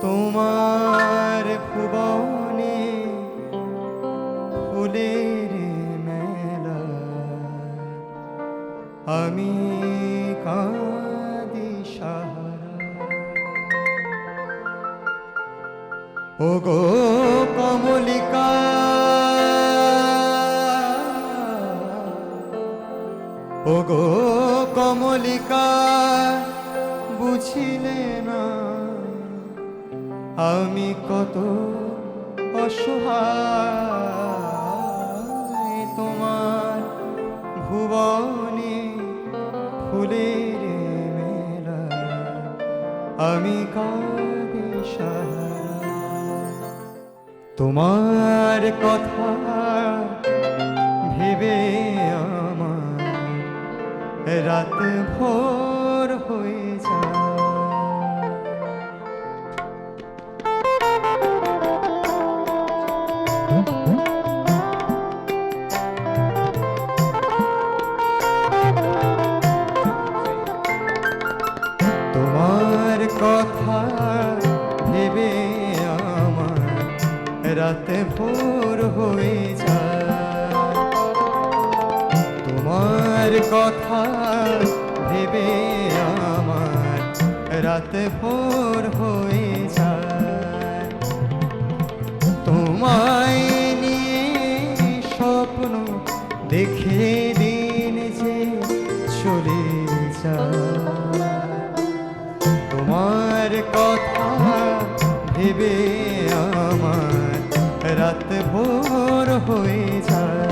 তোমার ভুবনে ফুলের মেলা আমি কাঁদি সাহারা। ওগো কমলিকা ওগো কমলিকা বুঝিলে না আমি কত অসহায়। তোমার ভুবনে ফুলের মেলা আমি কাঁদি সাহারা। তোমার কথা ভেবে আমার রাত ভোর হয়ে যায়। তোমার কথা ভেবে আমার রাত ভোর হয়ে যায়। তোমার কথা ভেবে আমার রাত ভোর হয়ে যায়। তোমায় নিয়ে স্বপ্ন দেখে দিন যে চলে যায়। তোমার কথা ভেবে আমার রাত ভোর হয়ে যায়।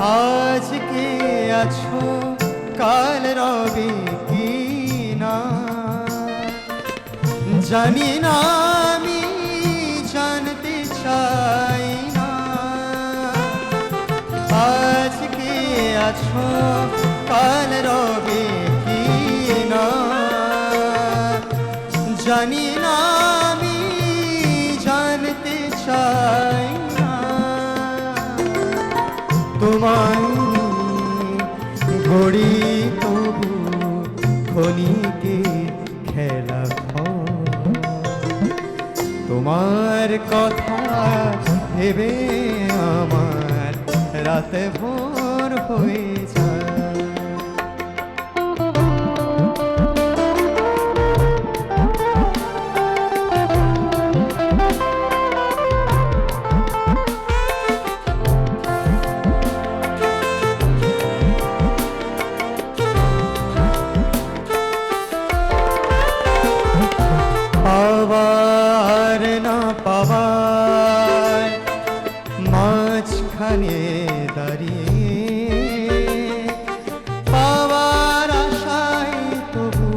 আজকে আছো কাল রবে কি না জানি না, আমি জানতে চাই না। আজকে আছো কাল রবে কি না জানি না, আমি জানতে চাই না। তোমায় গড়ি তবু ক্ষণিকে খেলা তোমার কথা ভেবে আমার রাত ভোর হয়ে যায়। পাওয়ার না পাওয়ার মাঝখানে দাঁড়িয়ে, পাওয়ার আশায় তবু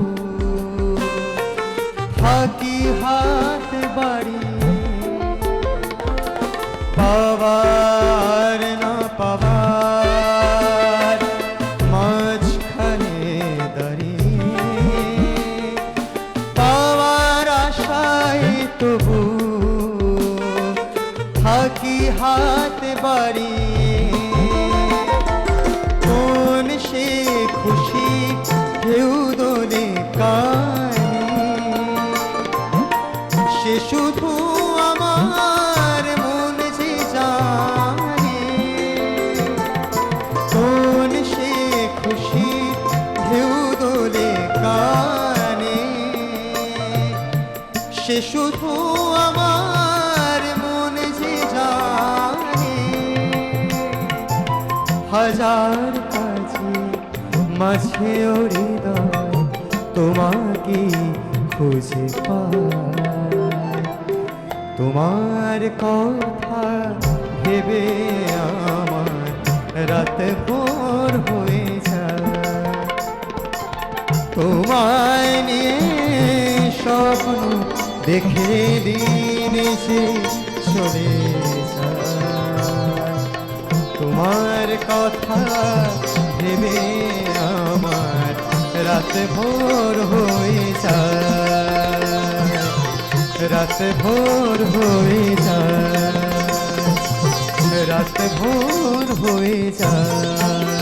থাকি হাত বাড়িয়ে। পাওয়ার না পাওয়ার মাঝখানে দাঁড়িয়ে, তবু থাকি হাত বাড়িয়ে। কোন সে খুশি ঢেউ দোলে কানে, সে শুধু আমার মন যে জানে। কোন সে খুশি ঢেউ দোলে কানে, সে শুধু আমার মন যে জানে। হাজার কাছে মাঝে হৃদয় তোমাকে খুঁজে পায়। তোমার কথা ভেবে আমার রাত ভোর হয়ে যায়। তোমায় নিয়ে স্বপ্ন দেখে দিন যে চলে যায়। তোমার কথা ভেবে আমার রাত ভোর হয়ে যায়, রাত ভোর হয়ে যায়, রাত ভোর হয়ে যায়।